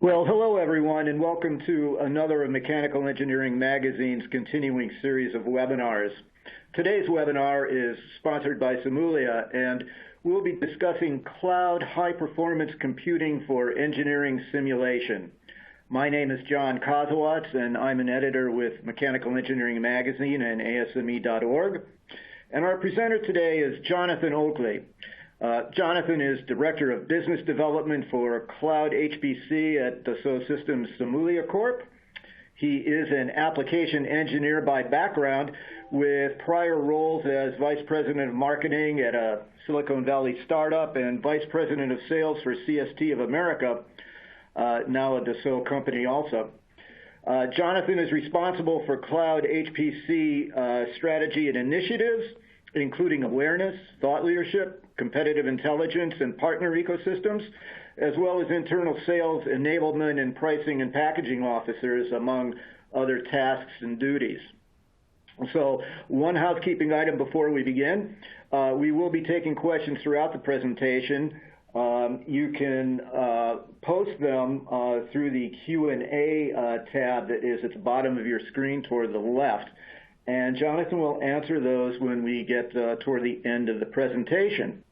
Well, hello everyone, and welcome to another of Mechanical Engineering Magazine's continuing series of webinars. Today's webinar is sponsored by Simulia, and we'll be discussing cloud high-performance computing for engineering simulation. My name is John Kozowatz, and I'm an editor with Mechanical Engineering Magazine and ASME.org. And our presenter today is Jonathan Oakley. Jonathan is Director of Business Development for Cloud HPC at Dafoe Systems Simulia Corp. He is an application engineer by background with prior roles as Vice President of Marketing at a Silicon Valley startup and Vice President of Sales for CST of America, now a Dafoe company also. Jonathan is responsible for Cloud HPC strategy and initiatives, including awareness, thought leadership, competitive intelligence, and partner ecosystems, as well as internal sales, enablement, and pricing and packaging officers, among other tasks and duties. So one housekeeping item before we begin. We will be taking questions throughout the presentation. You can post them through the Q&A tab that is at the bottom of your screen toward the left. And Jonathan will answer those when we get toward the end of the presentation.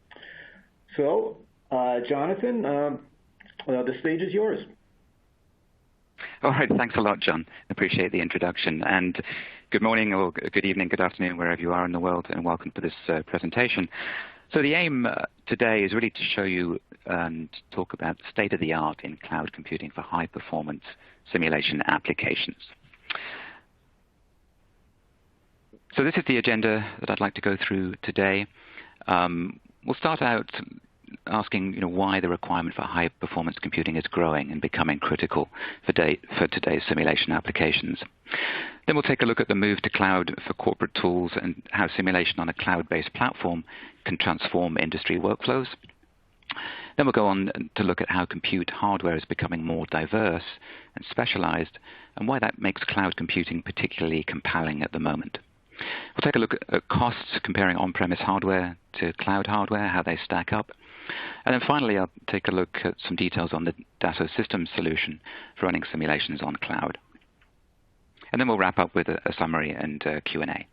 So, Jonathan, the stage is yours. All right, thanks a lot, John. Appreciate the introduction. And good morning, or good evening, good afternoon, wherever you are in the world, and welcome to this presentation. So the aim today is really to show you and talk about the state of the art in cloud computing for high-performance simulation applications. So this is the agenda that I'd like to go through today. We'll start out asking, why the requirement for high-performance computing is growing and becoming critical for today's simulation applications. Then we'll take a look at the move to cloud for corporate tools and how simulation on a cloud-based platform can transform industry workflows. Then we'll go on to look at how compute hardware is becoming more diverse and specialized, and why that makes cloud computing particularly compelling at the moment. We'll take a look at costs, comparing on-premise hardware to cloud hardware, how they stack up. And then finally, I'll take a look at some details on the Dafoe Systems solution for running simulations on cloud. And then we'll wrap up with a summary and Q&A.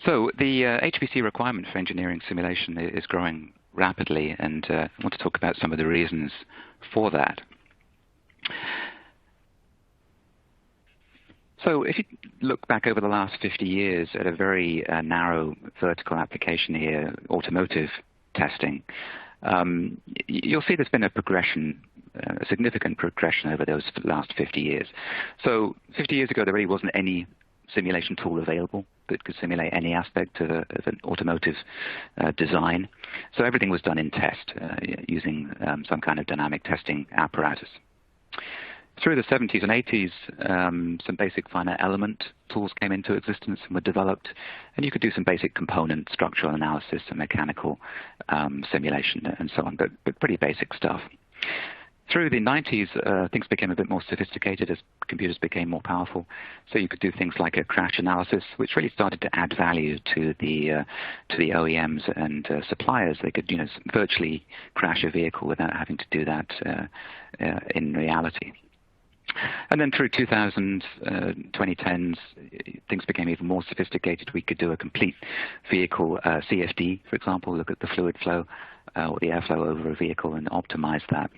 So the HPC requirement for engineering simulation is growing rapidly, and I want to talk about some of the reasons for that. So if you look back over the last 50 years at a very narrow vertical application here, automotive testing, you'll see there's been a progression, a significant progression over those last 50 years. So 50 years ago, there really wasn't any simulation tool available that could simulate any aspect of an automotive design. So everything was done in test using some kind of dynamic testing apparatus. Through the 70s and 80s, some basic finite element tools came into existence and were developed, and you could do some basic component structural analysis and mechanical simulation and so on, but pretty basic stuff. Through the 90s, things became a bit more sophisticated as computers became more powerful. So you could do things like a crash analysis, which really started to add value to the OEMs and suppliers. They could, virtually crash a vehicle without having to do that in reality. And then through 2000s, 2010s, things became even more sophisticated. We could do a complete vehicle CFD, for example, look at the fluid flow or the airflow over a vehicle and optimize that.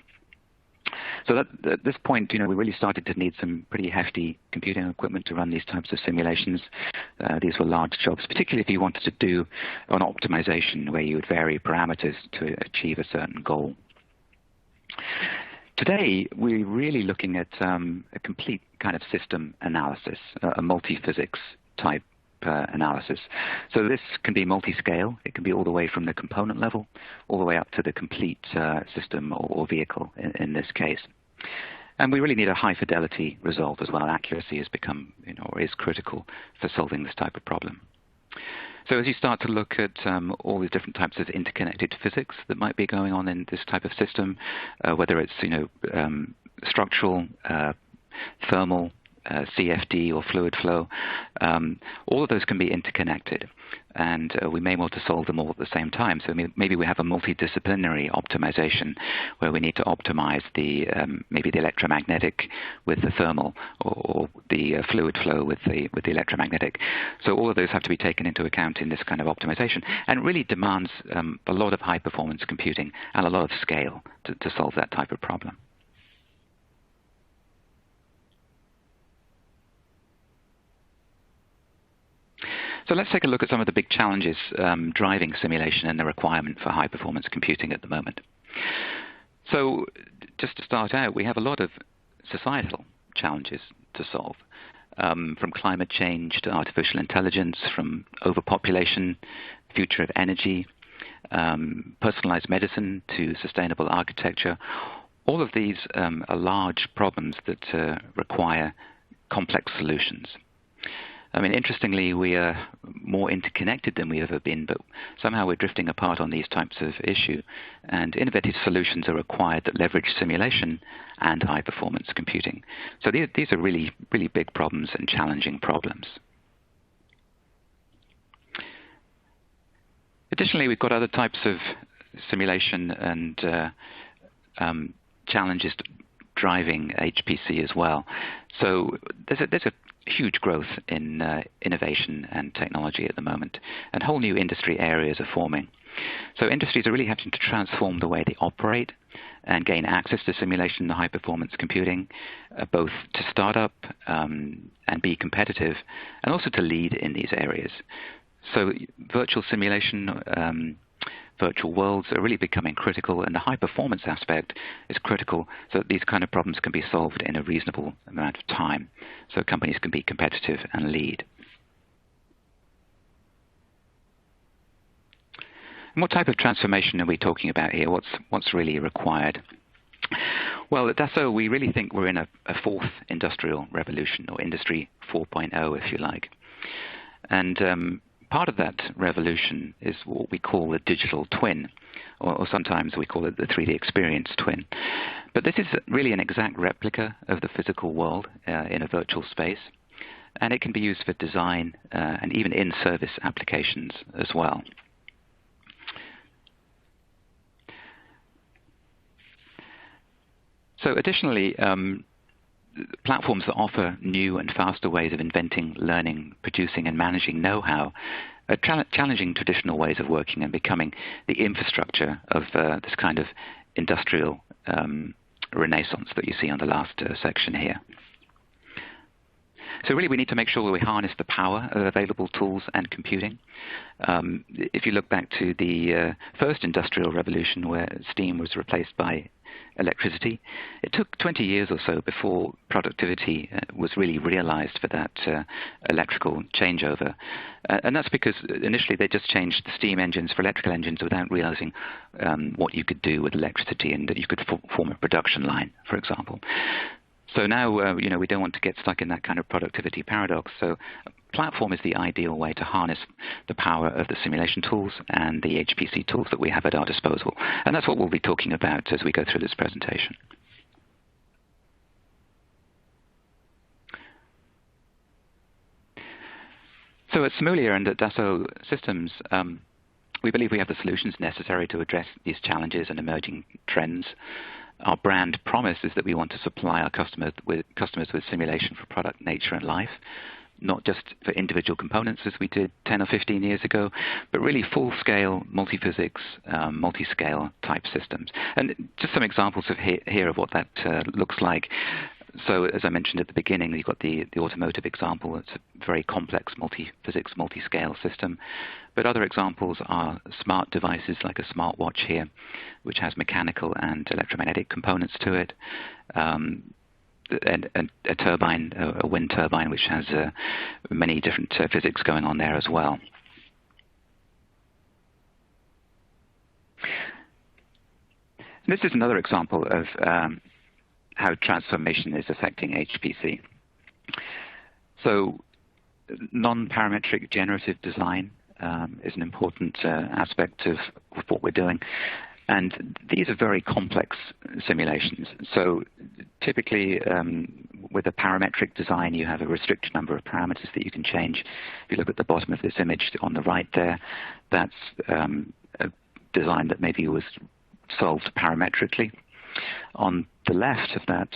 So at this point, we really started to need some pretty hefty computing equipment to run these types of simulations. These were large jobs, particularly if you wanted to do an optimization where you would vary parameters to achieve a certain goal. Today, we're really looking at a complete kind of system analysis, a multi-physics type analysis. So this can be multi-scale. It can be all the way from the component level, all the way up to the complete system or vehicle in this case. And we really need a high-fidelity result as well. Accuracy has become, or is critical for solving this type of problem. So as you start to look at all these different types of interconnected physics that might be going on in this type of system, whether it's structural, thermal, CFD or fluid flow. All of those can be interconnected, and we may want to solve them all at the same time. So maybe we have a multidisciplinary optimization where we need to optimize the maybe the electromagnetic with the thermal, or the fluid flow with the electromagnetic. So all of those have to be taken into account in this kind of optimization, and it really demands a lot of high performance computing and a lot of scale to solve that type of problem. So let's take a look at some of the big challenges driving simulation and the requirement for high-performance computing at the moment. So just to start out, we have a lot of societal challenges to solve, from climate change to artificial intelligence, from overpopulation, future of energy, personalized medicine to sustainable architecture. All of these are large problems that require complex solutions. I mean, interestingly, we are more interconnected than we've ever been, but somehow we're drifting apart on these types of issues. And innovative solutions are required that leverage simulation and high-performance computing. So these are really, really big problems and challenging problems. Additionally, we've got other types of simulation and challenges driving HPC as well. So there's a huge growth in innovation and technology at the moment, and whole new industry areas are forming. So industries are really having to transform the way they operate and gain access to simulation and high-performance computing, both to start up and be competitive, and also to lead in these areas. So virtual simulation, virtual worlds are really becoming critical, and the high-performance aspect is critical so that these kind of problems can be solved in a reasonable amount of time, so companies can be competitive and lead. And what type of transformation are we talking about here? What's really required? Well, at Dafoe, we really think we're in a fourth industrial revolution, or Industry 4.0, if you like. And part of that revolution is what we call the digital twin, or sometimes we call it the 3D experience twin. But this is really an exact replica of the physical world in a virtual space, and it can be used for design and even in-service applications as well. So additionally, platforms that offer new and faster ways of inventing, learning, producing, and managing know-how are challenging traditional ways of working and becoming the infrastructure of this kind of industrial renaissance that you see on the last section here. So really we need to make sure that we harness the power of available tools and computing. If you look back to the first industrial revolution, where steam was replaced by electricity, it took 20 years or so before productivity was really realized for that electrical changeover. And that's because initially they just changed the steam engines for electrical engines without realizing what you could do with electricity, and that you could form a production line, for example. So now, we don't want to get stuck in that kind of productivity paradox. So a platform is the ideal way to harness the power of the simulation tools and the HPC tools that we have at our disposal. And that's what we'll be talking about as we go through this presentation. So at Simulia and at Dafoe Systems, we believe we have the solutions necessary to address these challenges and emerging trends. Our brand promise is that we want to supply our customers with simulation for product, nature, and life, not just for individual components as we did 10 or 15 years ago, but really full-scale, multi-physics, multi-scale type systems. And just some examples here of what that looks like. So as I mentioned at the beginning, you've got the automotive example. It's a very complex multi-physics, multi-scale system. But other examples are smart devices like a smartwatch here, which has mechanical and electromagnetic components to it. And a turbine, a wind turbine, which has many different physics going on there as well. And this is another example of how transformation is affecting HPC. So non-parametric generative design is an important aspect of what we're doing. And these are very complex simulations. So typically with a parametric design, you have a restricted number of parameters that you can change. If you look at the bottom of this image on the right there, that's a design that maybe was solved parametrically. On the left of that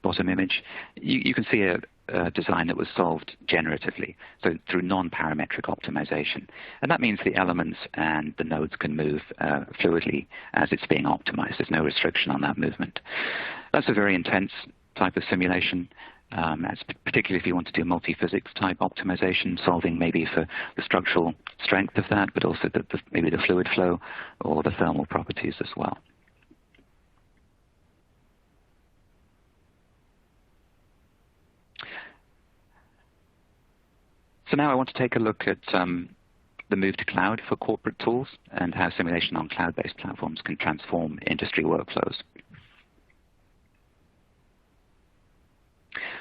bottom image, you can see a design that was solved generatively, so through non-parametric optimization. And that means the elements and the nodes can move fluidly as it's being optimized. There's no restriction on that movement. That's a very intense type of simulation, particularly if you want to do multi-physics type optimization, solving maybe for the structural strength of that, but also maybe the fluid flow or the thermal properties as well. So now I want to take a look at the move to cloud for corporate tools and how simulation on cloud-based platforms can transform industry workflows.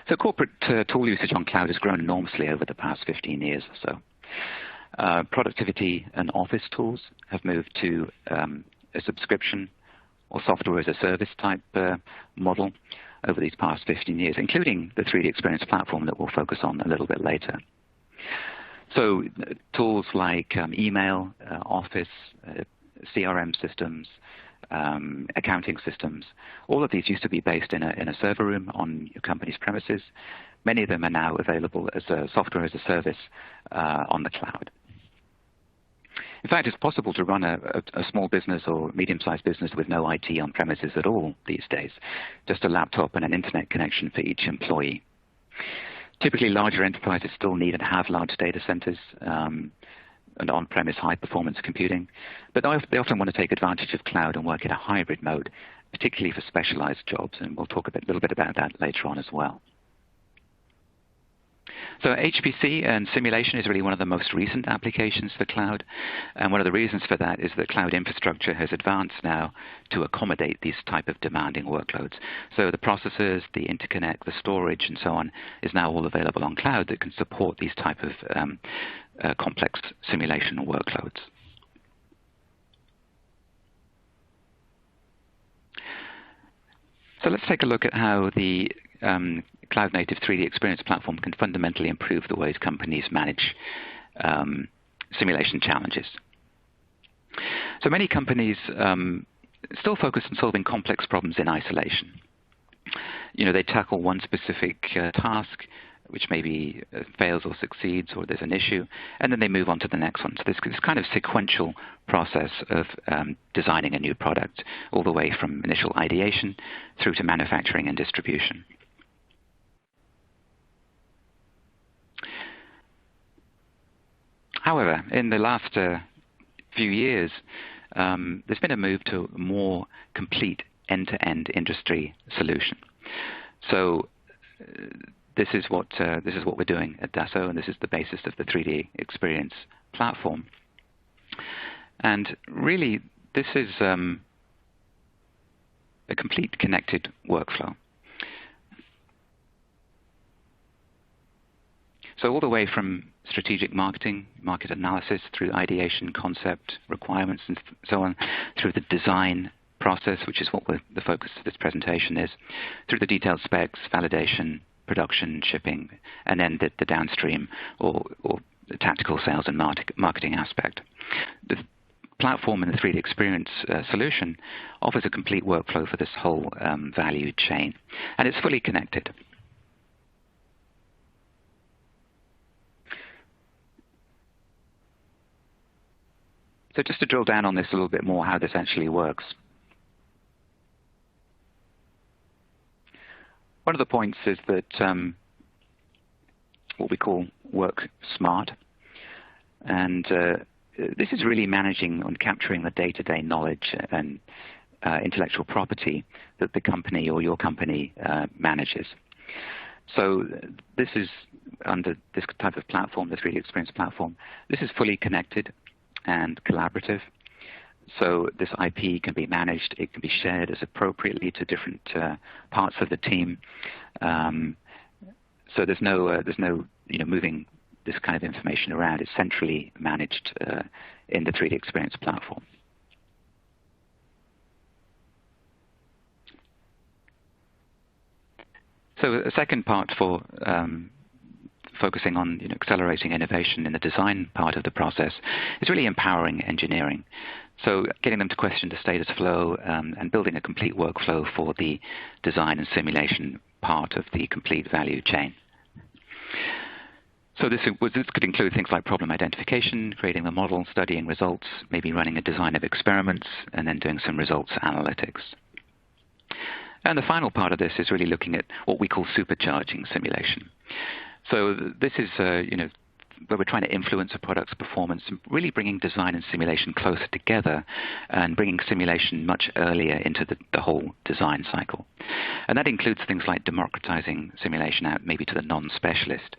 So corporate tool usage on cloud has grown enormously over the past 15 years or so. Productivity and office tools have moved to a subscription or software as a service type model over these past 15 years, including the 3D Experience platform that we'll focus on a little bit later. So tools like email, Office, CRM systems, accounting systems, all of these used to be based in a server room on your company's premises. Many of them are now available as a software as a service on the cloud. In fact, it's possible to run a small business or medium-sized business with no IT on premises at all these days, just a laptop and an internet connection for each employee. Typically, larger enterprises still need and have large data centers and on-premise high-performance computing, but they often want to take advantage of cloud and work in a hybrid mode, particularly for specialized jobs, and we'll talk a little bit about that later on as well. So HPC and simulation is really one of the most recent applications for cloud, and one of the reasons for that is that cloud infrastructure has advanced now to accommodate these type of demanding workloads. So the processors, the interconnect, the storage, and so on is now all available on cloud that can support these type of complex simulation workloads. So let's take a look at how the cloud-native 3D Experience platform can fundamentally improve the ways companies manage simulation challenges. So many companies still focus on solving complex problems in isolation. They tackle one specific task, which maybe fails or succeeds, or there's an issue, and then they move on to the next one. So this kind of sequential process of designing a new product, all the way from initial ideation through to manufacturing and distribution. However, in the last few years, there's been a move to a more complete end-to-end industry solution. So this is what we're doing at Dafoe, and this is the basis of the 3D Experience platform. And really, this is a complete connected workflow. So all the way from strategic marketing, market analysis, through ideation, concept, requirements, and so on, through the design process, which is what the focus of this presentation is, through the detailed specs, validation, production, shipping, and then the downstream or the tactical sales and marketing aspect. The platform and the 3D Experience solution offers a complete workflow for this whole value chain, and it's fully connected. So just to drill down on this a little bit more, how this actually works. One of the points is that what we call work smart. And this is really managing and capturing the day-to-day knowledge and intellectual property that the company or your company manages. So this is under this type of platform, the 3D Experience platform. This is fully connected and collaborative. So this IP can be managed, it can be shared as appropriately to different parts of the team. So there's no moving this kind of information around. It's centrally managed in the 3D Experience platform. So a second part for focusing on accelerating innovation in the design part of the process is really empowering engineering. So getting them to question the status flow and building a complete workflow for the design and simulation part of the complete value chain. So this could include things like problem identification, creating the model, studying results, maybe running a design of experiments, and then doing some results analytics. And the final part of this is really looking at what we call supercharging simulation. So this is, where we're trying to influence a product's performance and really bringing design and simulation closer together and bringing simulation much earlier into the whole design cycle. And that includes things like democratizing simulation out maybe to the non-specialist,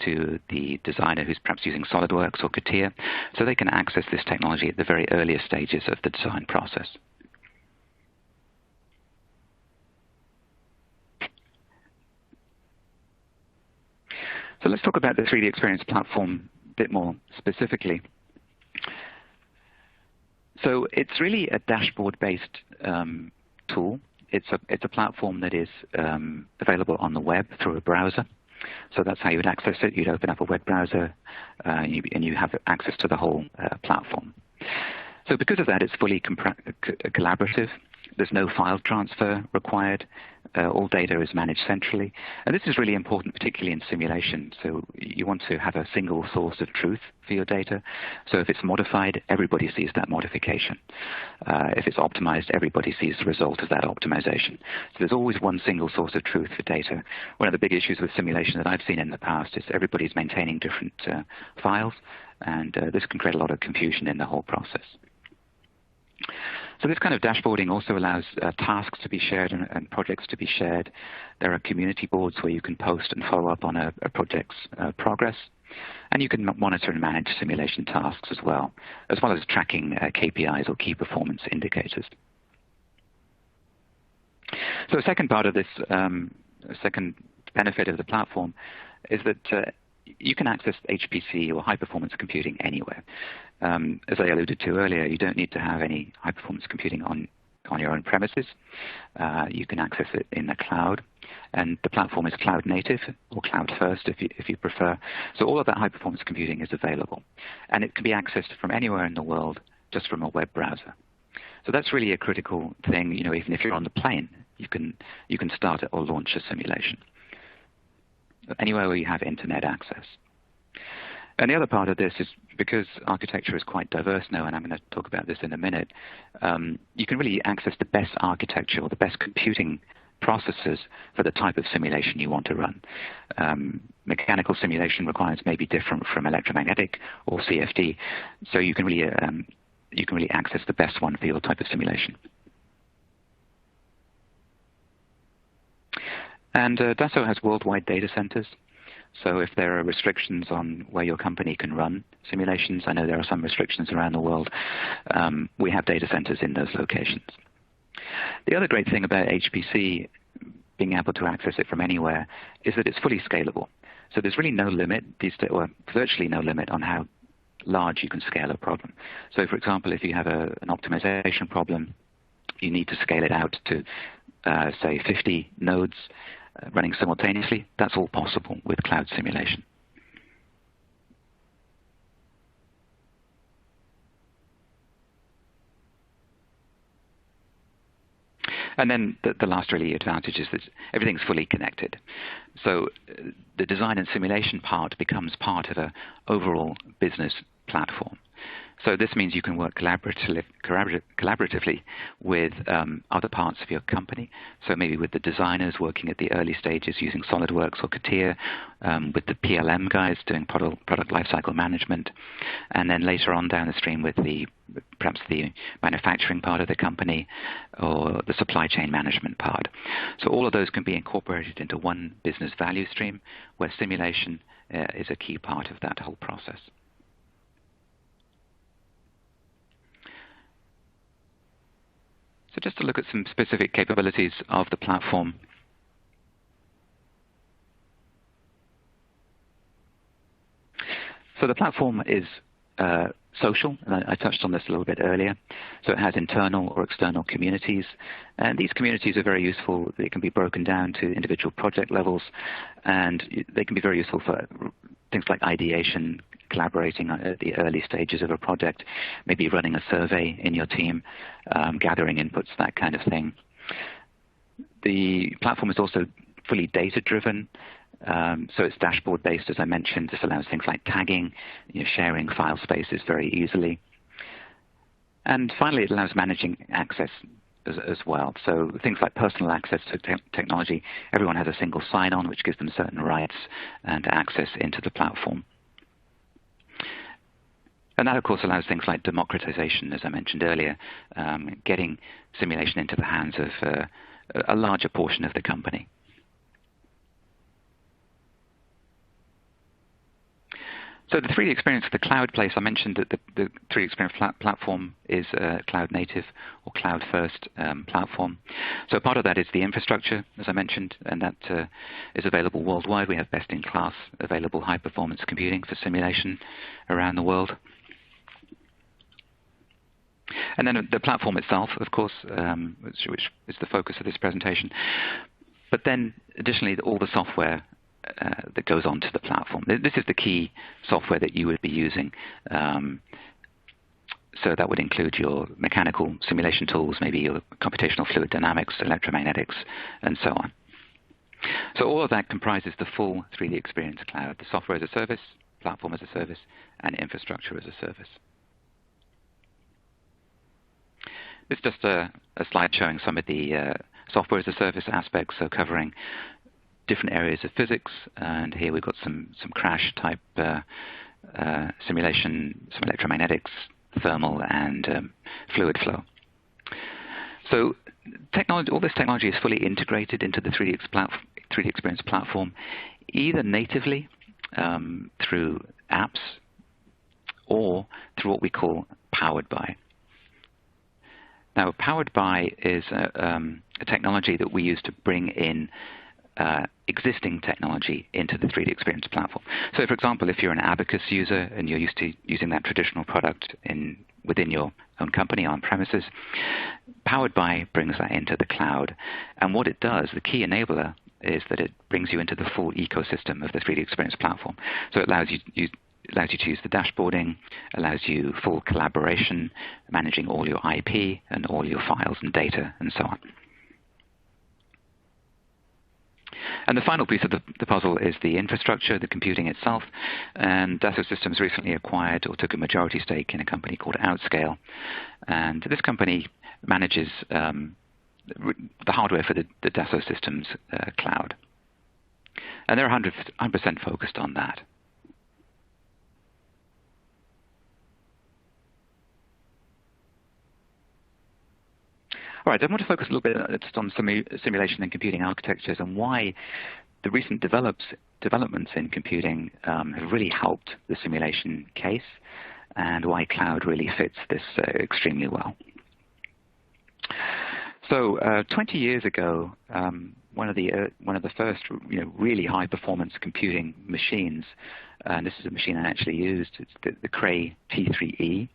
to the designer who's perhaps using SolidWorks or CATIA, so they can access this technology at the very earliest stages of the design process. So let's talk about the 3D Experience platform a bit more specifically. So it's really a dashboard-based tool. It's a platform that is available on the web through a browser. So that's how you would access it. You'd open up a web browser and you have access to the whole platform. So because of that, it's fully collaborative. There's no file transfer required. All data is managed centrally. And this is really important, particularly in simulation. So you want to have a single source of truth for your data. So if it's modified, everybody sees that modification. If it's optimized, everybody sees the result of that optimization. So there's always one single source of truth for data. One of the big issues with simulation that I've seen in the past is everybody's maintaining different files, and this can create a lot of confusion in the whole process. So this kind of dashboarding also allows tasks to be shared and projects to be shared. There are community boards where you can post and follow up on a project's progress. And you can monitor and manage simulation tasks as well as tracking KPIs or key performance indicators. So a second part of this, second benefit of the platform is that you can access HPC or high-performance computing anywhere. As I alluded to earlier, you don't need to have any high-performance computing on your own premises. You can access it in the cloud, and the platform is cloud native or cloud first if you prefer. So all of that high-performance computing is available, and it can be accessed from anywhere in the world just from a web browser. So that's really a critical thing. Even if you're on the plane, you can start it or launch a simulation anywhere where you have internet access. And the other part of this is because architecture is quite diverse now, and I'm going to talk about this in a minute, you can really access the best architecture or the best computing processes for the type of simulation you want to run. Mechanical simulation requirements may be different from electromagnetic or CFD, so you can really access the best one for your type of simulation. And Dafoe has worldwide data centers. So if there are restrictions on where your company can run simulations, I know there are some restrictions around the world, we have data centers in those locations. The other great thing about HPC, being able to access it from anywhere, is that it's fully scalable. So there's really no limit, or virtually no limit, on how large you can scale a problem. So for example, if you have an optimization problem, you need to scale it out to, say, 50 nodes running simultaneously. That's all possible with cloud simulation. And then the last really advantage is that everything's fully connected. So the design and simulation part becomes part of an overall business platform. So this means you can work collaboratively with other parts of your company. So maybe with the designers working at the early stages using SolidWorks or CATIA, with the PLM guys doing product lifecycle management, and then later on down the stream with perhaps the manufacturing part of the company or the supply chain management part. So all of those can be incorporated into one business value stream where simulation is a key part of that whole process. So just to look at some specific capabilities of the platform. So the platform is social, and I touched on this a little bit earlier. So it has internal or external communities, and these communities are very useful. They can be broken down to individual project levels, and they can be very useful for things like ideation, collaborating at the early stages of a project, maybe running a survey in your team, gathering inputs, that kind of thing. The platform is also fully data-driven. So it's dashboard-based, as I mentioned. This allows things like tagging, sharing file spaces very easily. And finally, it allows managing access as well. So things like personal access to technology, everyone has a single sign-on, which gives them certain rights and access into the platform. And that, of course, allows things like democratization, as I mentioned earlier, getting simulation into the hands of a larger portion of the company. So the 3D Experience for the cloud place, I mentioned that the 3D Experience platform is a cloud native or cloud first platform. So part of that is the infrastructure, as I mentioned, and that is available worldwide. We have best in class available high performance computing for simulation around the world. And then the platform itself, of course, which is the focus of this presentation. But then additionally, all the software that goes onto the platform. This is the key software that you would be using. So that would include your mechanical simulation tools, maybe your computational fluid dynamics, electromagnetics, and so on. So all of that comprises the full 3D Experience Cloud, the software as a service, platform as a service, and infrastructure as a service. This is just a slide showing some of the software as a service aspects, so covering different areas of physics, and here we've got some crash type simulation, some electromagnetics, thermal, and fluid flow. So technology, all this technology is fully integrated into the 3D Experience platform, either natively through apps or through what we call Powered By. Now, Powered By is a technology that we use to bring in existing technology into the 3D Experience platform. So, for example, if you're an Abacus user and you're used to using that traditional product within your own company on premises, Powered By brings that into the cloud. And what it does, the key enabler, is that it brings you into the full ecosystem of the 3D Experience platform. So it allows you to use the dashboarding, allows you full collaboration, managing all your IP and all your files and data and so on. And the final piece of the puzzle is the infrastructure, the computing itself. And Dafoe Systems recently acquired or took a majority stake in a company called Outscale. And this company manages the hardware for the Dafoe Systems cloud. And they're 100% focused on that. All right, I want to focus a little bit just on simulation and computing architectures and why the recent developments in computing have really helped the simulation case, and why cloud really fits this extremely well. So 20 years ago, one of the first really high performance computing machines, and this is a machine I actually used, it's the Cray T3E.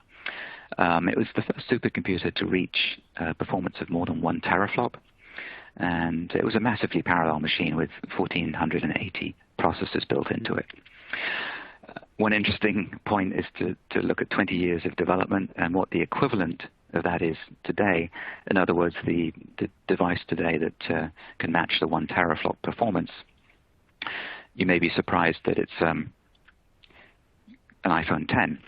It was the first supercomputer to reach performance of more than 1 teraflop, and it was a massively parallel machine with 1,480 processors built into it. One interesting point is to look at 20 years of development and what the equivalent of that is today. In other words, the device today that can match the 1 teraflop performance. You may be surprised that it's an iPhone 10.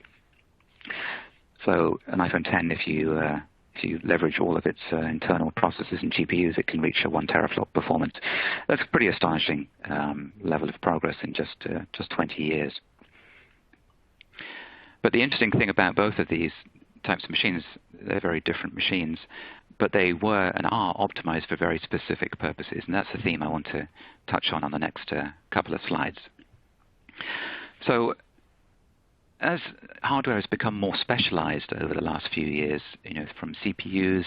So an iPhone 10, if you leverage all of its internal processors and GPUs, it can reach a 1 teraflop performance. That's a pretty astonishing level of progress in just 20 years. But the interesting thing about both of these types of machines, they're very different machines, but they were and are optimized for very specific purposes, and that's the theme I want to touch on the next couple of slides. So, as hardware has become more specialized over the last few years, from CPUs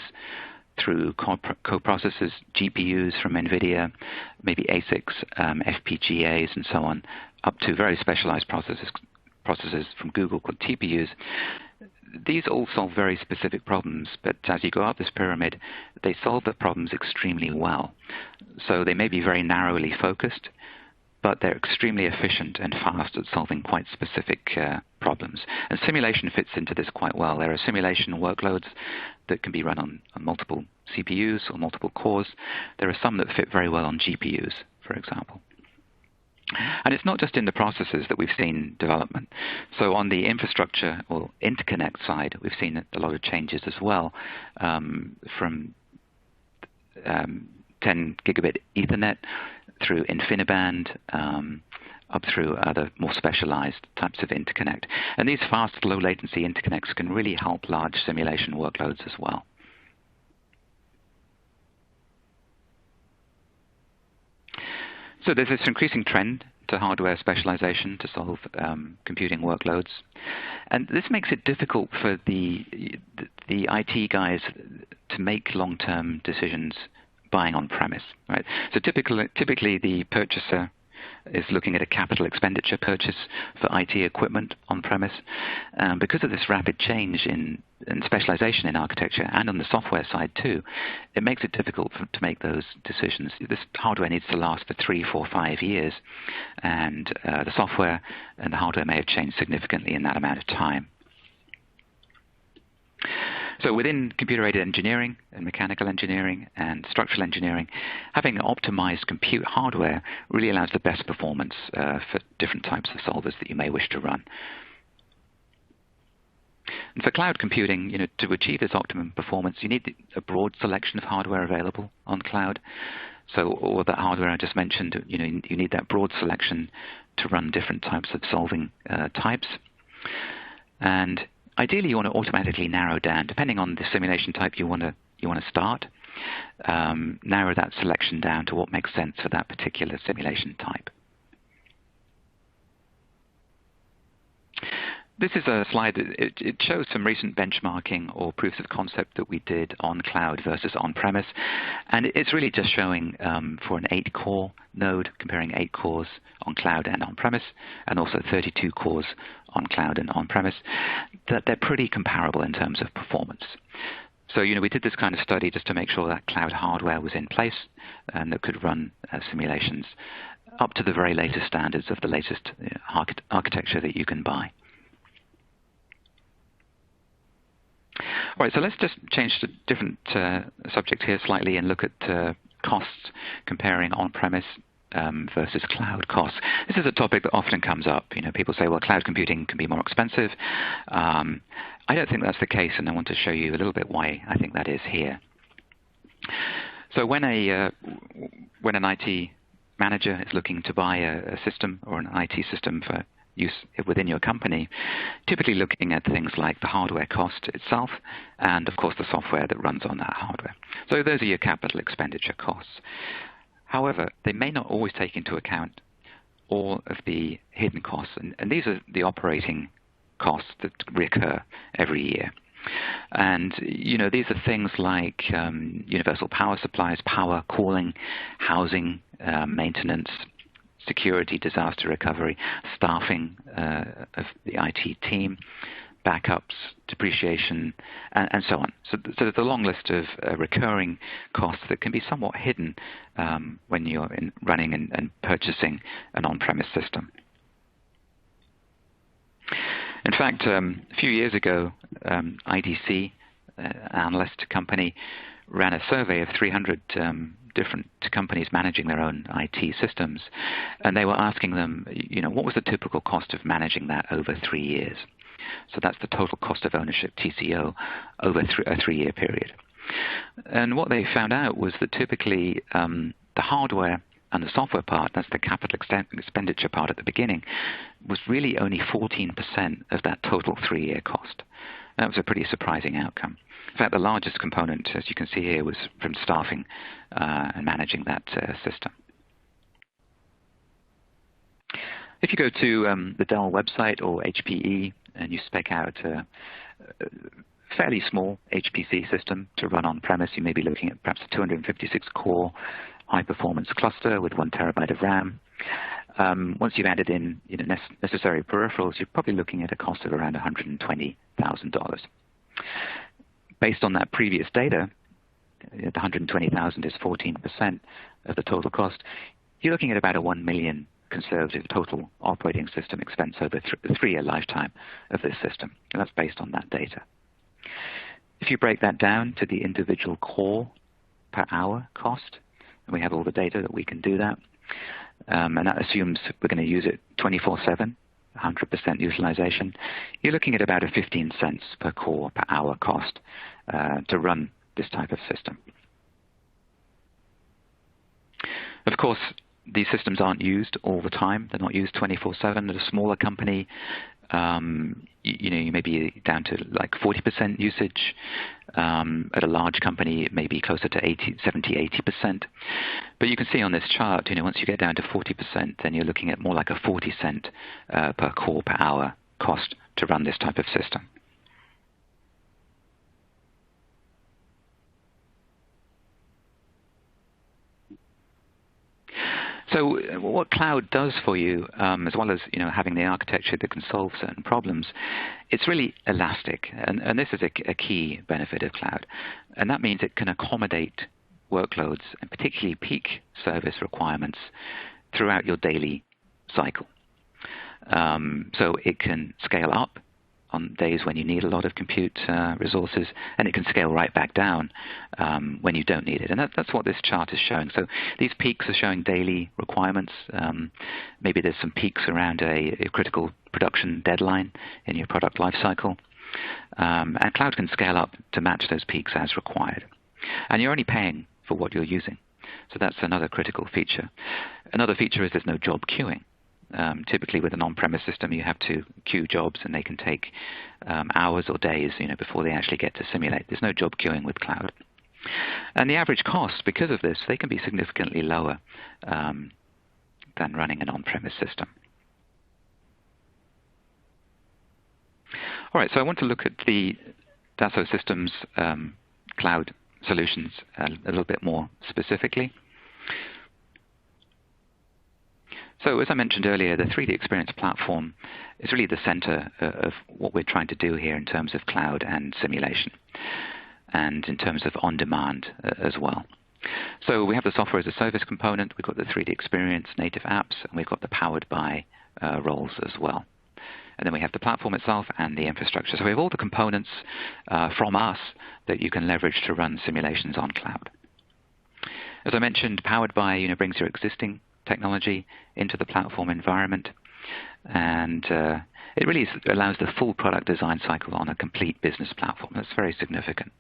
through co-processors, GPUs from NVIDIA, maybe ASICs, FPGAs, and so on, up to very specialized processors from Google called TPUs, these all solve very specific problems, but as you go up this pyramid, they solve the problems extremely well. So they may be very narrowly focused, but they're extremely efficient and fast at solving quite specific problems. And simulation fits into this quite well. There are simulation workloads that can be run on multiple CPUs or multiple cores. There are some that fit very well on GPUs, for example. And it's not just in the processors that we've seen development. So on the infrastructure or interconnect side, we've seen a lot of changes as well, from 10 gigabit Ethernet through InfiniBand, up through other more specialized types of interconnect. And these fast, low latency interconnects can really help large simulation workloads as well. So there's this increasing trend to hardware specialization to solve computing workloads. And this makes it difficult for the IT guys to make long-term decisions buying on-premise, right? So typically the purchaser is looking at a capital expenditure purchase for IT equipment on-premise. Because of this rapid change in specialization in architecture and on the software side too, it makes it difficult to make those decisions. This hardware needs to last for 3, 4, 5 years, and the software and the hardware may have changed significantly in that amount of time. So within computer-aided engineering and mechanical engineering and structural engineering, having optimized compute hardware really allows the best performance for different types of solvers that you may wish to run. And for cloud computing, to achieve this optimum performance, you need a broad selection of hardware available on cloud. So all that hardware I just mentioned, you need that broad selection to run different types of solving types. And ideally, you want to automatically narrow down, depending on the simulation type you want to start, narrow that selection down to what makes sense for that particular simulation type. This is a slide that it shows some recent benchmarking or proofs of concept that we did on cloud versus on-premise. And it's really just showing for an 8-core node, comparing 8 cores on cloud and on-premise, and also 32 cores on cloud and on-premise, that they're pretty comparable in terms of performance. So, we did this kind of study just to make sure that cloud hardware was in place and that could run simulations up to the very latest standards of the latest architecture that you can buy. All right, so let's just change to a different subject here slightly and look at costs, comparing on-premise versus cloud costs. This is a topic that often comes up. People say, well, cloud computing can be more expensive. I don't think that's the case, and I want to show you a little bit why I think that is here. So when an IT manager is looking to buy a system or an IT system for use within your company, typically looking at things like the hardware cost itself and, of course, the software that runs on that hardware. So those are your capital expenditure costs. However, they may not always take into account all of the hidden costs, and these are the operating costs that recur every year. And, these are things like universal power supplies, power, cooling, housing, maintenance, security, disaster recovery, staffing of the IT team, backups, depreciation, and so on. So there's a long list of recurring costs that can be somewhat hidden when you're running and purchasing an on-premise system. In fact, a few years ago, IDC, an analyst company, ran a survey of 300 different companies managing their own IT systems, and they were asking them, what was the typical cost of managing that over 3 years? So that's the total cost of ownership, TCO, over a 3-year period. And what they found out was that typically the hardware and the software part, that's the capital expenditure part at the beginning, was really only 14% of that total 3-year cost. That was a pretty surprising outcome. In fact, the largest component, as you can see here, was from staffing and managing that system. If you go to the Dell website or HPE and you spec out a fairly small HPC system to run on-premise, you may be looking at perhaps a 256-core high-performance cluster with 1 terabyte of RAM. Once you've added in necessary peripherals, you're probably looking at a cost of around $120,000. Based on that previous data, the $120,000 is 14% of the total cost. You're looking at about a $1 million conservative total operating system expense over the 3-year lifetime of this system. And that's based on that data. If you break that down to the individual core per hour cost, and we have all the data that we can do that, and that assumes we're going to use it 24/7, 100% utilization, you're looking at about a 15 cents per core per hour cost to run this type of system. Of course, these systems aren't used all the time. They're not used 24/7. At a smaller company, you may be down to like 40% usage. At a large company, it may be closer to 70, 80%. But you can see on this chart, once you get down to 40%, then you're looking at more like a 40 cent per core per hour cost to run this type of system. So what cloud does for you, as well as having the architecture that can solve certain problems, it's really elastic, and this is a key benefit of cloud, and that means it can accommodate workloads and particularly peak service requirements throughout your daily cycle. So it can scale up on days when you need a lot of compute resources, and it can scale right back down when you don't need it. And that's what this chart is showing. So these peaks are showing daily requirements. Maybe there's some peaks around a critical production deadline in your product lifecycle. And cloud can scale up to match those peaks as required. And you're only paying for what you're using. So that's another critical feature. Another feature is there's no job queuing. Typically with an on-premise system, you have to queue jobs, and they can take hours or days before they actually get to simulate. There's no job queuing with cloud. And the average cost, because of this, they can be significantly lower than running an on-premise system. All right, so I want to look at the Dafoe Systems cloud solutions a little bit more specifically. So as I mentioned earlier, the 3D Experience platform is really the center of what we're trying to do here in terms of cloud and simulation, and in terms of on-demand as well. So we have the software as a service component, we've got the 3D Experience native apps, and we've got the powered by roles as well. And then we have the platform itself and the infrastructure. So we have all the components from us that you can leverage to run simulations on cloud. As I mentioned, powered by brings your existing technology into the platform environment, and it really allows the full product design cycle on a complete business platform. That's very significant.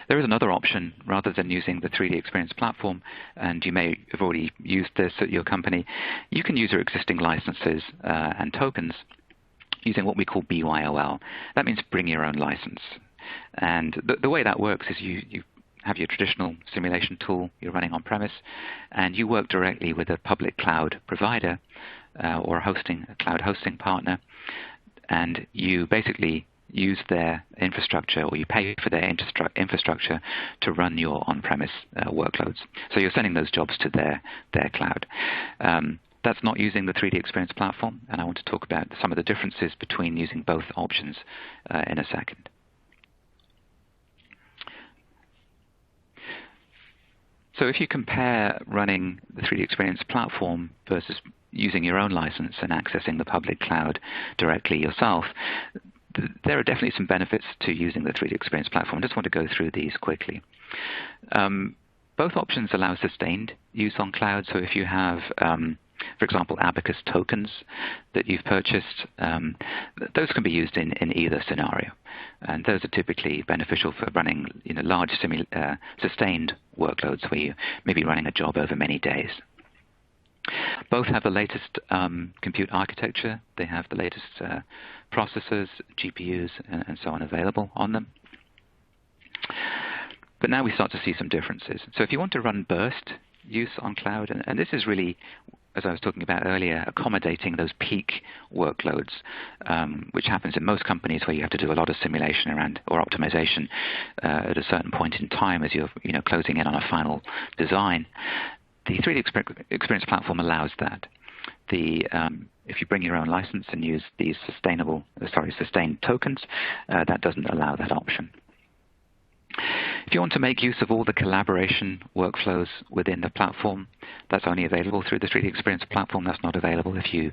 There is another option. Rather than using the 3D Experience platform, and you may have already used this at your company, you can use your existing licenses and tokens using what we call BYOL. That means bring your own license. And the way that works is you have your traditional simulation tool you're running on-premise, and you work directly with a public cloud provider or a cloud hosting partner, and you basically use their infrastructure, or you pay for their infrastructure to run your on-premise workloads. So you're sending those jobs to their cloud. That's not using the 3D Experience platform, and I want to talk about some of the differences between using both options in a second. So if you compare running the 3D Experience platform versus using your own license and accessing the public cloud directly yourself, there are definitely some benefits to using the 3D Experience platform. I just want to go through these quickly. Both options allow sustained use on cloud. So if you have, for example, Abacus tokens that you've purchased, those can be used in either scenario. And those are typically beneficial for running large sustained workloads where you may be running a job over many days. Both have the latest compute architecture. They have the latest processors, GPUs, and so on available on them. But now we start to see some differences. So if you want to run burst use on cloud, and this is really, as I was talking about earlier, accommodating those peak workloads, which happens in most companies where you have to do a lot of simulation around or optimization at a certain point in time as you're closing in on a final design. The 3D Experience platform allows that. If you bring your own license and use these sustained tokens, that doesn't allow that option. If you want to make use of all the collaboration workflows within the platform, that's only available through the 3D Experience platform. That's not available if you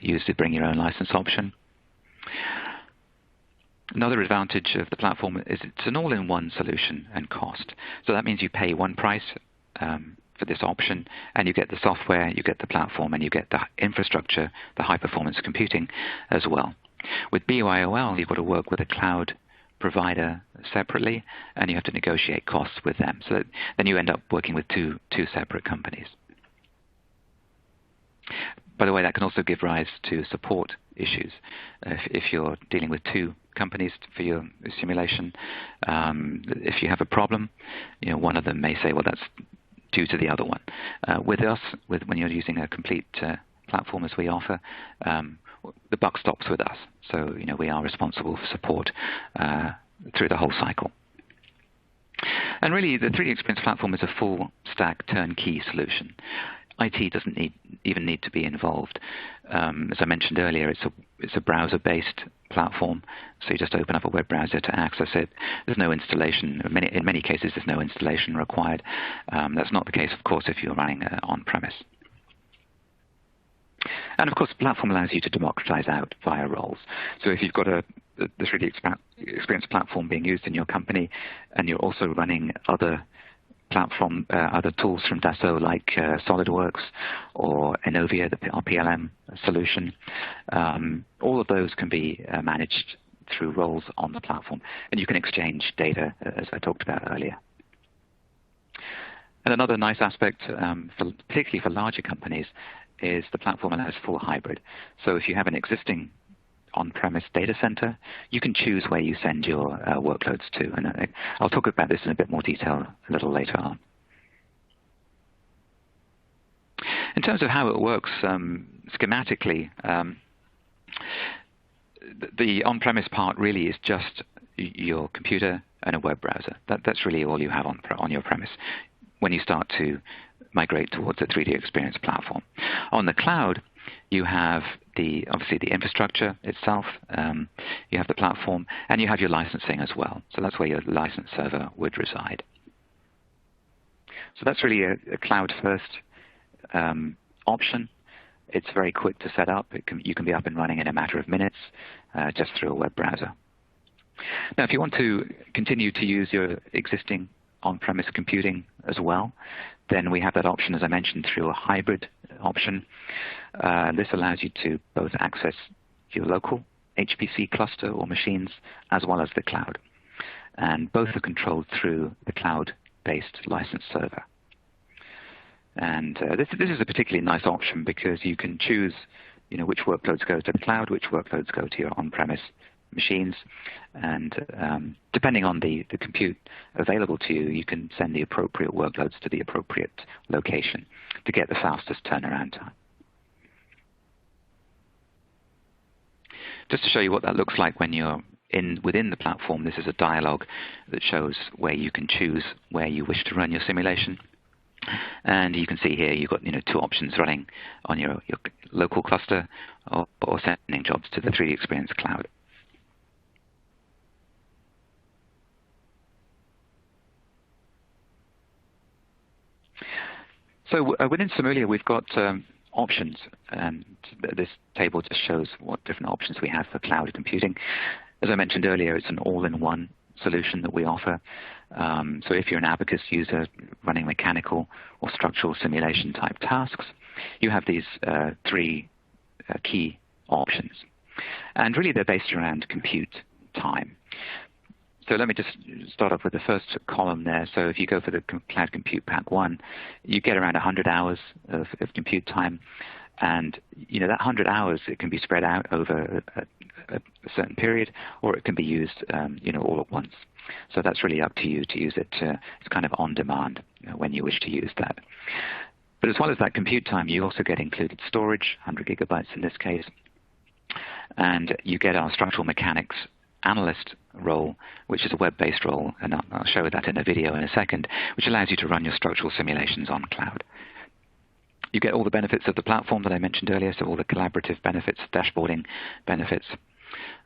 use the bring your own license option. Another advantage of the platform is it's an all-in-one solution and cost. So that means you pay one price for this option, and you get the software, you get the platform, and you get the infrastructure, the high-performance computing as well. With BYOL, you've got to work with a cloud provider separately, and you have to negotiate costs with them. So then you end up working with two separate companies. By the way, that can also give rise to support issues. If you're dealing with two companies for your simulation, if you have a problem, one of them may say, well, that's due to the other one. With us, when you're using a complete platform as we offer, the buck stops with us. So, we are responsible for support through the whole cycle. And really, the 3D Experience platform is a full stack turnkey solution. IT doesn't even need to be involved. As I mentioned earlier, it's a browser-based platform, so you just open up a web browser to access it. There's no installation. In many cases, there's no installation required. That's not the case, of course, if you're running on-premise. And of course, the platform allows you to democratize out via roles. So if you've got the 3D Experience platform being used in your company, and you're also running other tools from Dafoe like SolidWorks or Enovia, our PLM solution, all of those can be managed through roles on the platform, and you can exchange data, as I talked about earlier. And another nice aspect, particularly for larger companies, is the platform allows full hybrid. So if you have an existing on-premise data center, you can choose where you send your workloads to. And I'll talk about this in a bit more detail a little later on. In terms of how it works schematically, the on-premise part really is just your computer and a web browser. That's really all you have on your premise when you start to migrate towards the 3D Experience platform. On the cloud, you have obviously the infrastructure itself, you have the platform, and you have your licensing as well. So that's where your license server would reside. So that's really a cloud-first option. It's very quick to set up. You can be up and running in a matter of minutes just through a web browser. Now, if you want to continue to use your existing on-premise computing as well, then we have that option, as I mentioned, through a hybrid option. This allows you to both access your local HPC cluster or machines as well as the cloud. And both are controlled through the cloud-based license server. And this is a particularly nice option because you can choose which workloads go to the cloud, which workloads go to your on-premise machines, and depending on the compute available to you, you can send the appropriate workloads to the appropriate location to get the fastest turnaround time. Just to show you what that looks like when you're within the platform, this is a dialog that shows where you can choose where you wish to run your simulation. And you can see here you've got two options running on your local cluster or sending jobs to the 3D Experience cloud. So within Simulia, we've got options, and this table just shows what different options we have for cloud computing. As I mentioned earlier, it's an all-in-one solution that we offer. So if you're an Abacus user running mechanical or structural simulation type tasks, you have these three key options. And really they're based around compute time. So let me just start off with the first column there. So if you go for the Cloud Compute Pack 1, you get around 100 hours of compute time. And that 100 hours, it can be spread out over a certain period, or it can be used all at once. So that's really up to you to use it. It's kind of on demand when you wish to use that. But as well as that compute time, you also get included storage, 100 gigabytes in this case. And you get our structural mechanics analyst role, which is a web-based role, and I'll show that in a video in a second, which allows you to run your structural simulations on cloud. You get all the benefits of the platform that I mentioned earlier, so all the collaborative benefits, dashboarding benefits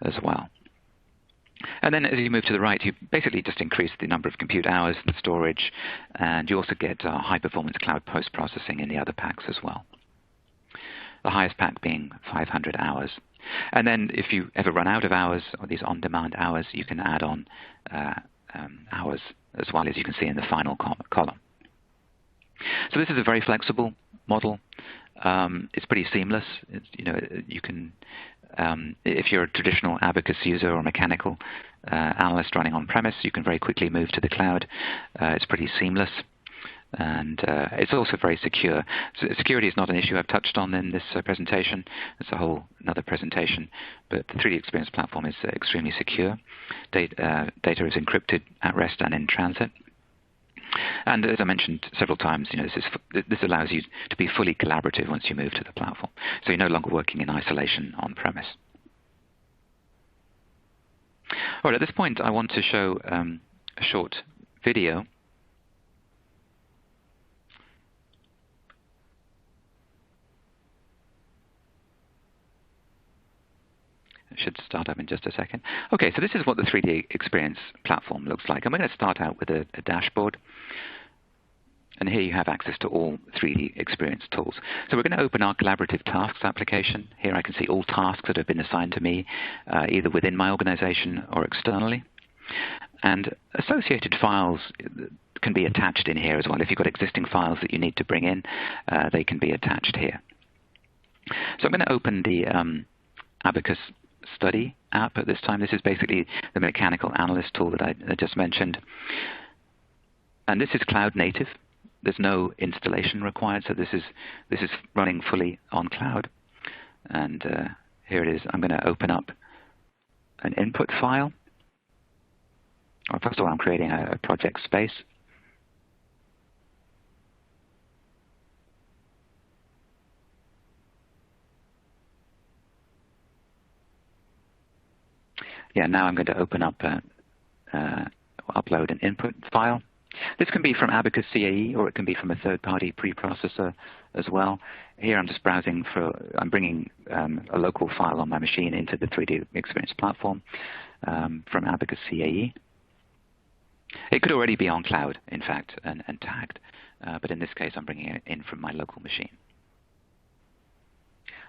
as well. And then as you move to the right, you basically just increase the number of compute hours, the storage, and you also get high-performance cloud post-processing in the other packs as well. The highest pack being 500 hours. And then if you ever run out of hours, or these on-demand hours, you can add on hours as well, as you can see in the final column. So this is a very flexible model. It's pretty seamless. You can, if you're a traditional Abacus user or mechanical analyst running on-premise, you can very quickly move to the cloud. It's pretty seamless. And it's also very secure. So security is not an issue I've touched on in this presentation. It's a whole another presentation. But the 3D Experience platform is extremely secure. Data is encrypted at rest and in transit. And as I mentioned several times, this allows you to be fully collaborative once you move to the platform. So you're no longer working in isolation on-premise. All right, at this point, I want to show a short video. It should start up in just a second. Okay, so this is what the 3D Experience platform looks like. And we're going to start out with a dashboard. And here you have access to all 3D Experience tools. So we're going to open our Collaborative Tasks application. Here I can see all tasks that have been assigned to me, either within my organization or externally. And associated files can be attached in here as well. If you've got existing files that you need to bring in, they can be attached here. So I'm going to open the Abacus Study app at this time. This is basically the mechanical analyst tool that I just mentioned. And this is cloud native. There's no installation required, so this is running fully on cloud. And here it is. I'm going to open up an input file. Or first of all, I'm creating a project space. Yeah, now I'm going to open up, upload an input file. This can be from Abacus CAE, or it can be from a third-party preprocessor as well. Here I'm just browsing I'm bringing a local file on my machine into the 3D Experience platform from Abacus CAE. It could already be on cloud, in fact, and tagged, but in this case I'm bringing it in from my local machine.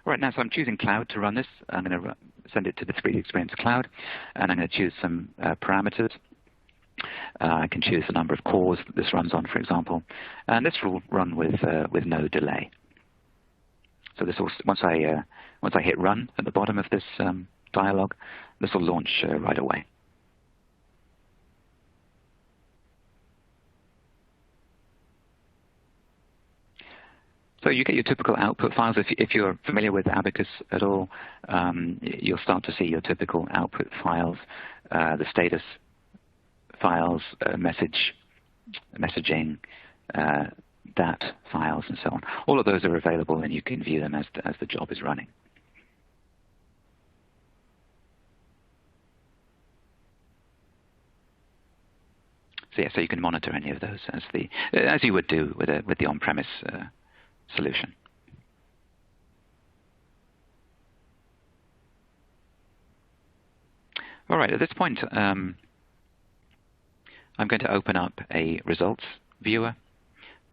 All right, now so I'm choosing cloud to run this. I'm going to send it to the 3D Experience cloud, and I'm going to choose some parameters. I can choose the number of cores that this runs on, for example, and this will run with no delay. So this will, once I hit run at the bottom of this dialog, this will launch right away. So you get your typical output files. If you're familiar with Abacus at all, you'll start to see your typical output files, the status files, messaging, DAT files, and so on. All of those are available, and you can view them as the job is running. So yeah, so you can monitor any of those as you would do with the on-premise solution. All right, at this point, I'm going to open up a results viewer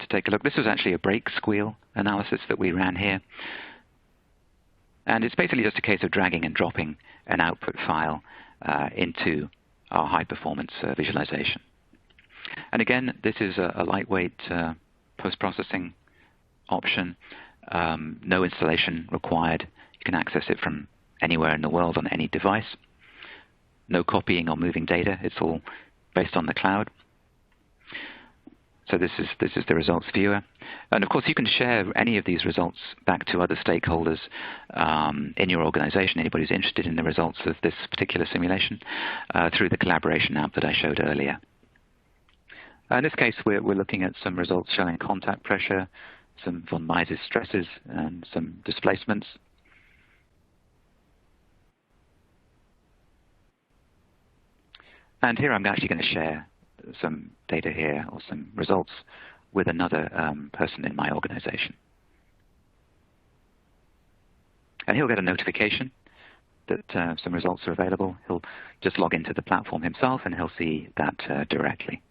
to take a look. This was actually a brake squeal analysis that we ran here. And it's basically just a case of dragging and dropping an output file into our high-performance visualization. And again, this is a lightweight post-processing option, no installation required. You can access it from anywhere in the world on any device. No copying or moving data. It's all based on the cloud. So this is the results viewer. And of course, you can share any of these results back to other stakeholders in your organization, anybody who's interested in the results of this particular simulation, through the collaboration app that I showed earlier. In this case, we're looking at some results showing contact pressure, some von Mises stresses, and some displacements. And here I'm actually going to share some data here, or some results, with another person in my organization. And he'll get a notification that some results are available. He'll just log into the platform himself, and he'll see that directly.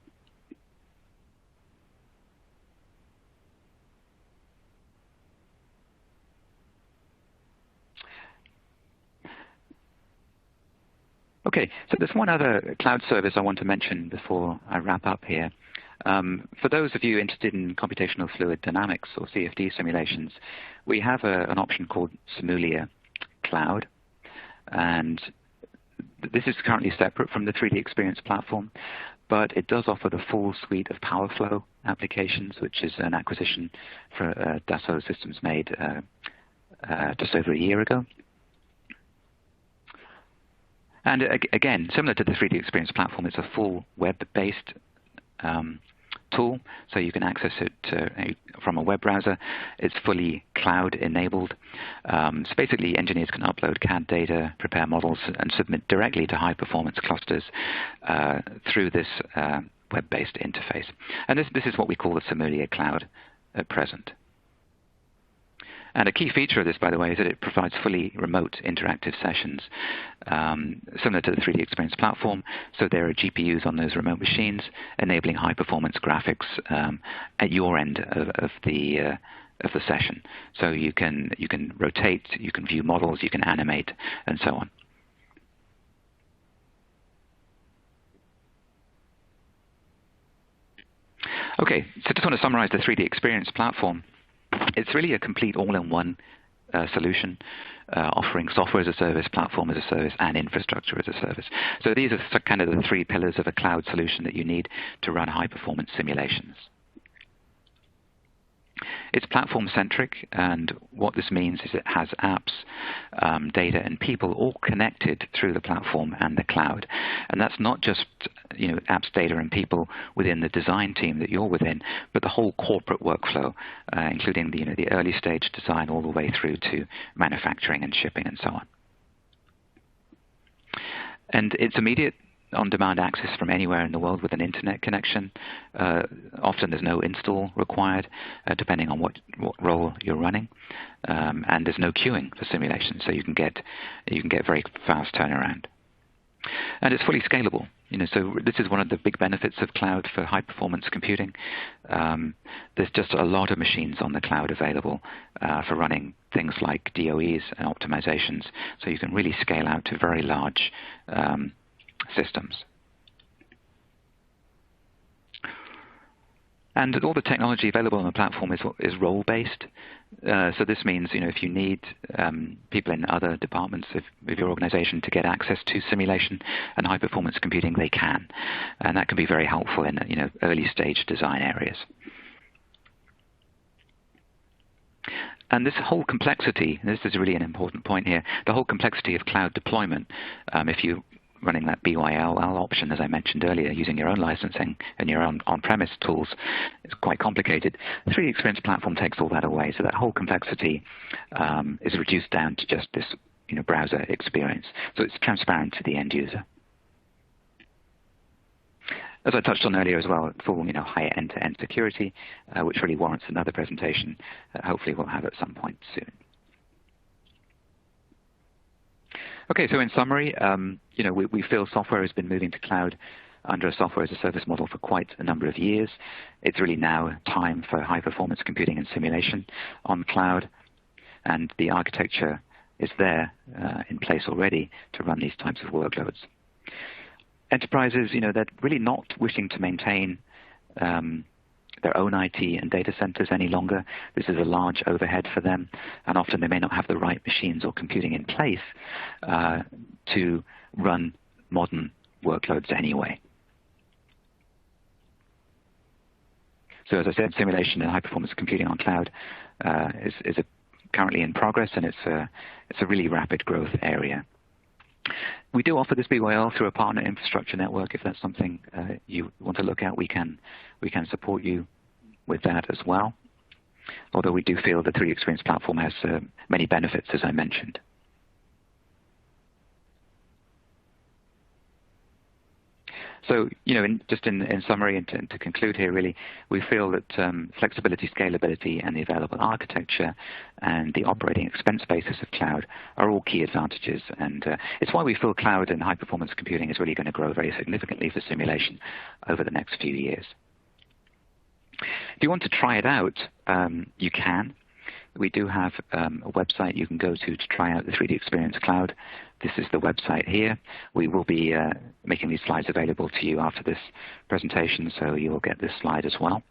Okay, so there's one other cloud service I want to mention before I wrap up here. For those of you interested in computational fluid dynamics or CFD simulations, we have an option called Simulia Cloud. And this is currently separate from the 3D Experience platform, but it does offer the full suite of PowerFlow applications, which is an acquisition for Dafoe Systems made just over a year ago. And again, similar to the 3D Experience platform, it's a full web-based tool, so you can access it from a web browser. It's fully cloud-enabled. So basically, engineers can upload CAD data, prepare models, and submit directly to high-performance clusters through this web-based interface. And this is what we call the Simulia Cloud at present. And a key feature of this, by the way, is that it provides fully remote interactive sessions, similar to the 3D Experience platform. So there are GPUs on those remote machines, enabling high-performance graphics at your end of the session. So you can rotate, you can view models, you can animate, and so on. Okay, so just want to summarize the 3D Experience platform. It's really a complete all-in-one solution, offering software as a service, platform as a service, and infrastructure as a service. So these are kind of the three pillars of a cloud solution that you need to run high-performance simulations. It's platform-centric, and what this means is it has apps, data, and people all connected through the platform and the cloud. And that's not just apps, data, and people within the design team that you're within, but the whole corporate workflow, including the early stage design all the way through to manufacturing and shipping and so on. And it's immediate on-demand access from anywhere in the world with an internet connection. Often there's no install required, depending on what role you're running, and there's no queuing for simulation, so you can get very fast turnaround. And it's fully scalable. So this is one of the big benefits of cloud for high-performance computing. There's just a lot of machines on the cloud available for running things like DOEs and optimizations, so you can really scale out to very large systems. And all the technology available on the platform is role-based. So this means, if you need people in other departments of your organization to get access to simulation and high-performance computing, they can. And that can be very helpful in early-stage design areas. And this whole complexity, this is really an important point here, the whole complexity of cloud deployment, if you running that BYLL option, as I mentioned earlier, using your own licensing and your own on-premise tools, is quite complicated. The 3D Experience platform takes all that away, so that whole complexity is reduced down to just this browser experience. So it's transparent to the end user. As I touched on earlier as well, full high end-to-end security, which really warrants another presentation. Hopefully we'll have at some point soon. Okay, so in summary, we feel software has been moving to cloud under a software as a service model for quite a number of years. It's really now time for high-performance computing and simulation on cloud, and the architecture is there in place already to run these types of workloads. Enterprises, they're really not wishing to maintain their own IT and data centers any longer. This is a large overhead for them, and often they may not have the right machines or computing in place to run modern workloads anyway. So as I said, simulation and high-performance computing on cloud is currently in progress, and it's a really rapid growth area. We do offer this BYL through a partner infrastructure network. If that's something you want to look at, we can support you with that as well. Although we do feel the 3D Experience platform has many benefits, as I mentioned. So, just in summary and to conclude here, really, we feel that flexibility, scalability, and the available architecture and the operating expense basis of cloud are all key advantages. And it's why we feel cloud and high-performance computing is really going to grow very significantly for simulation over the next few years. If you want to try it out, you can. We do have a website you can go to try out the 3D Experience Cloud. This is the website here. We will be making these slides available to you after this presentation, so you'll get this slide as well.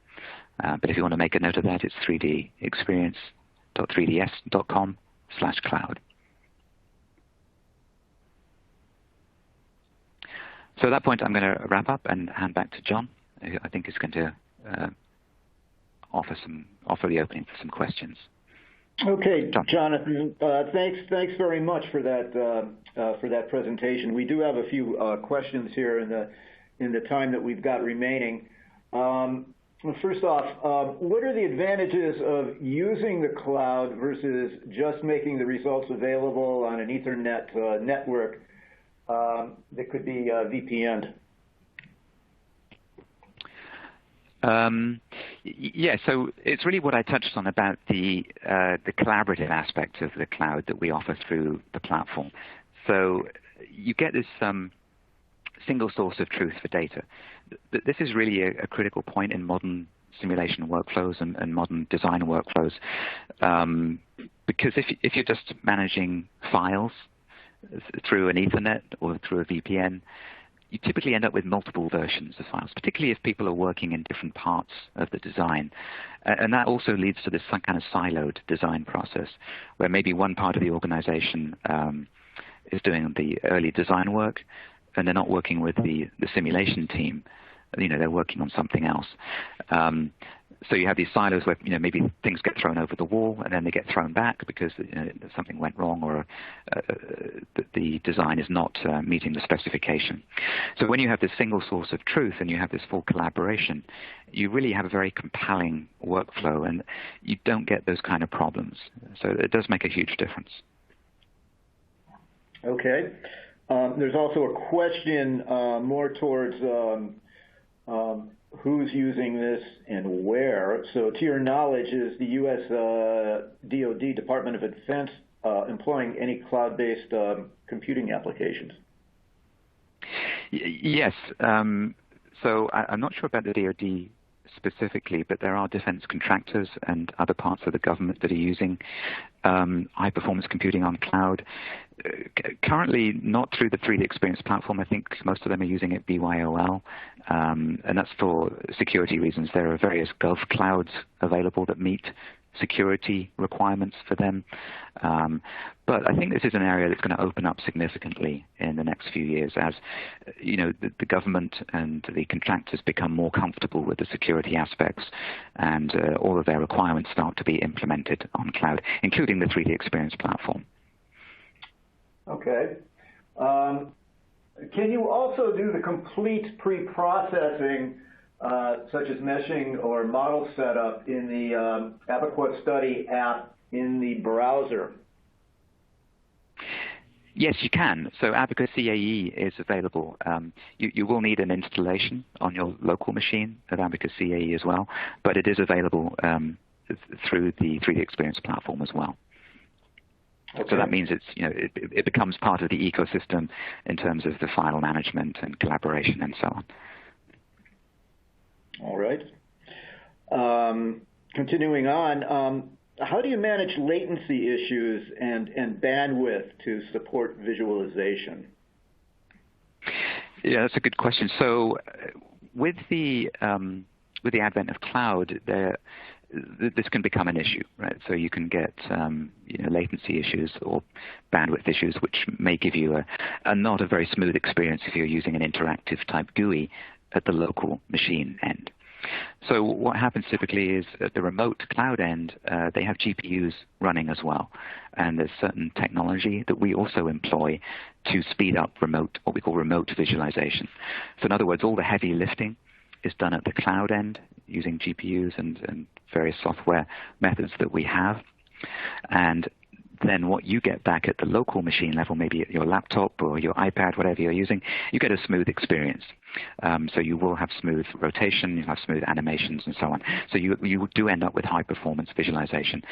But if you want to make a note of that, it's 3dexperience.3ds.com/cloud. So at that point, I'm going to wrap up and hand back to John, who I think is going to offer the opening for some questions. Okay, Jonathan. Thanks very much for that presentation. We do have a few questions here in the time that we've got remaining. First off, what are the advantages of using the cloud versus just making the results available on an Ethernet network that could be VPN'd? Yeah, so it's really what I touched on about the collaborative aspect of the cloud that we offer through the platform. So you get this single source of truth for data. This is really a critical point in modern simulation workflows and modern design workflows, because if you're just managing files through an Ethernet or through a VPN, you typically end up with multiple versions of files, particularly if people are working in different parts of the design. And that also leads to this kind of siloed design process, where maybe one part of the organization is doing the early design work, and they're not working with the simulation team. They're working on something else. So you have these silos where maybe things get thrown over the wall and then they get thrown back because something went wrong or the design is not meeting the specification. So when you have this single source of truth and you have this full collaboration, you really have a very compelling workflow and you don't get those kind of problems. So it does make a huge difference. Okay. There's also a question more towards who's using this and where. So to your knowledge, is the U.S. DoD, Department of Defense, employing any cloud-based computing applications? Yes. So I'm not sure about the DoD specifically, but there are defense contractors and other parts of the government that are using high-performance computing on cloud. Currently, not through the 3D Experience platform. I think most of them are using it BYOL, and that's for security reasons. There are various gov clouds available that meet security requirements for them. But I think this is an area that's going to open up significantly in the next few years as the government and the contractors become more comfortable with the security aspects and all of their requirements start to be implemented on cloud, including the 3D Experience platform. Okay. Can you also do the complete pre-processing such as meshing or model setup in the Abaquo Study app in the browser? Yes, you can. So Abaquo CAE is available. You will need an installation on your local machine of Abaquo CAE as well, but it is available through the 3D Experience platform as well. Okay. So that means it becomes part of the ecosystem in terms of the file management and collaboration and so on. All right. Continuing on, how do you manage latency issues and bandwidth to support visualization? Yeah, that's a good question. So with the advent of cloud, this can become an issue, right? So you can get latency issues or bandwidth issues, which may give you a not a very smooth experience if you're using an interactive type GUI at the local machine end. So what happens typically is at the remote cloud end, they have GPUs running as well. And there's certain technology that we also employ to speed up what we call remote visualization. So in other words, all the heavy lifting is done at the cloud end using GPUs and various software methods that we have. And then what you get back at the local machine level, maybe at your laptop or your iPad, whatever you're using, you get a smooth experience. So you will have smooth rotation, you'll have smooth animations and so on. So you do end up with high performance visualization.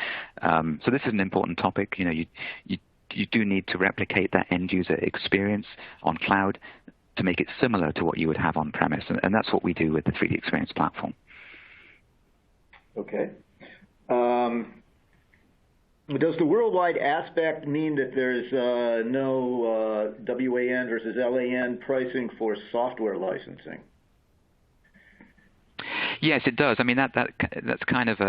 So this is an important topic. You do need to replicate that end user experience on cloud to make it similar to what you would have on premise. And that's what we do with the 3D Experience platform. Okay. Does the worldwide aspect mean that there's no WAN versus LAN pricing for software licensing? Yes, it does. I mean, that's kind of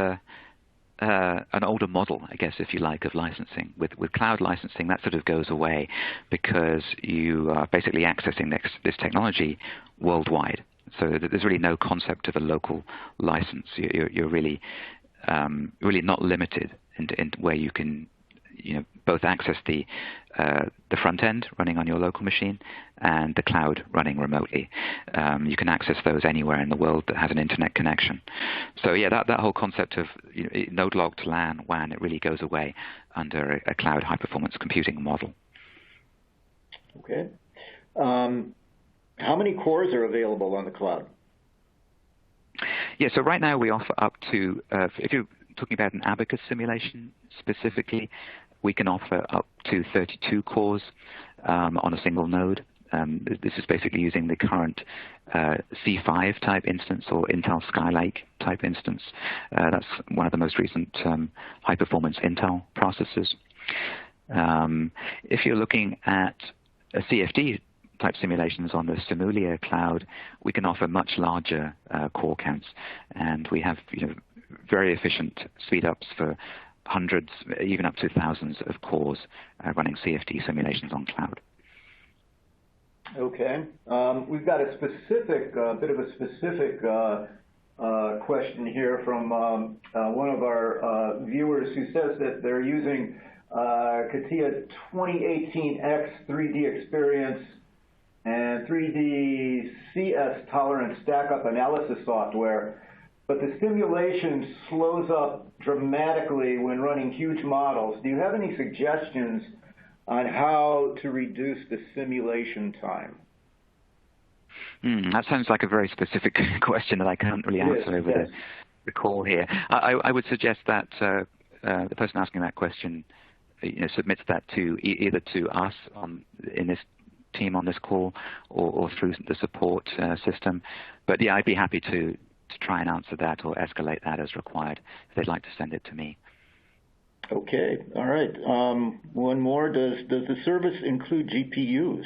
an older model, I guess, if you like, of licensing. With cloud licensing, that sort of goes away because you are basically accessing this technology worldwide. So there's really no concept of a local license. You're really not limited in where you can both access the front end running on your local machine and the cloud running remotely. You can access those anywhere in the world that has an internet connection. So yeah, that whole concept of node log to LAN, WAN, it really goes away under a cloud high performance computing model. Okay. How many cores are available on the cloud? Yeah, so right now we offer up to, if you're talking about an Abacus simulation specifically, we can offer up to 32 cores on a single node. This is basically using the current C5 type instance or Intel Skylake type instance. That's one of the most recent high-performance Intel processors. If you're looking at a CFD type simulations on the Simulia cloud, we can offer much larger core counts, and we have very efficient speed-ups for hundreds, even up to thousands of cores running CFD simulations on cloud. Okay. We've got a specific, bit of a specific question here from one of our viewers who says that they're using CATIA 2018X 3D Experience and 3D CS tolerance stack-up analysis software, but the simulation slows up dramatically when running huge models. Do you have any suggestions on how to reduce the simulation time? That sounds like a very specific question that I can't really answer over the call here. I would suggest that the person asking that question submits that to either to us in this team on this call or through the support system. But yeah, I'd be happy to try and answer that or escalate that as required if they'd like to send it to me. Okay, all right. One more. Does the service include GPUs?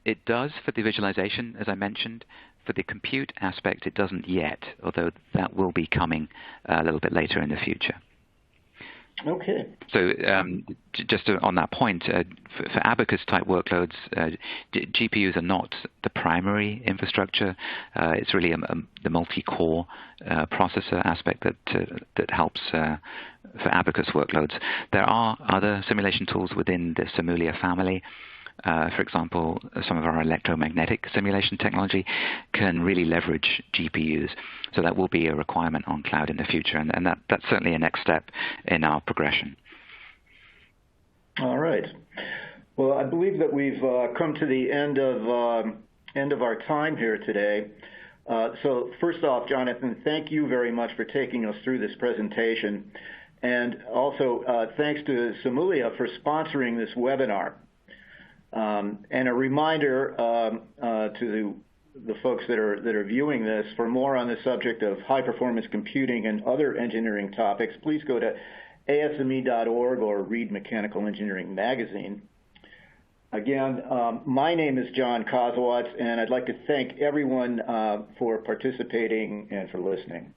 It does for the visualization, as I mentioned. For the compute aspect, it doesn't yet, although that will be coming a little bit later in the future. Okay. So just on that point, for Abacus-type workloads, GPUs are not the primary infrastructure. It's really the multi-core processor aspect that helps for Abacus workloads. There are other simulation tools within the Simulia family. For example, some of our electromagnetic simulation technology can really leverage GPUs. So that will be a requirement on cloud in the future, and that's certainly a next step in our progression. All right. Well, I believe that we've come to the end of our time here today. So first off, Jonathan, thank you very much for taking us through this presentation. And also, thanks to Simulia for sponsoring this webinar. And a reminder to the folks that are viewing this, for more on the subject of high-performance computing and other engineering topics, please go to asme.org or read Mechanical Engineering Magazine. Again, my name is John Kozowatz, and I'd like to thank everyone for participating and for listening.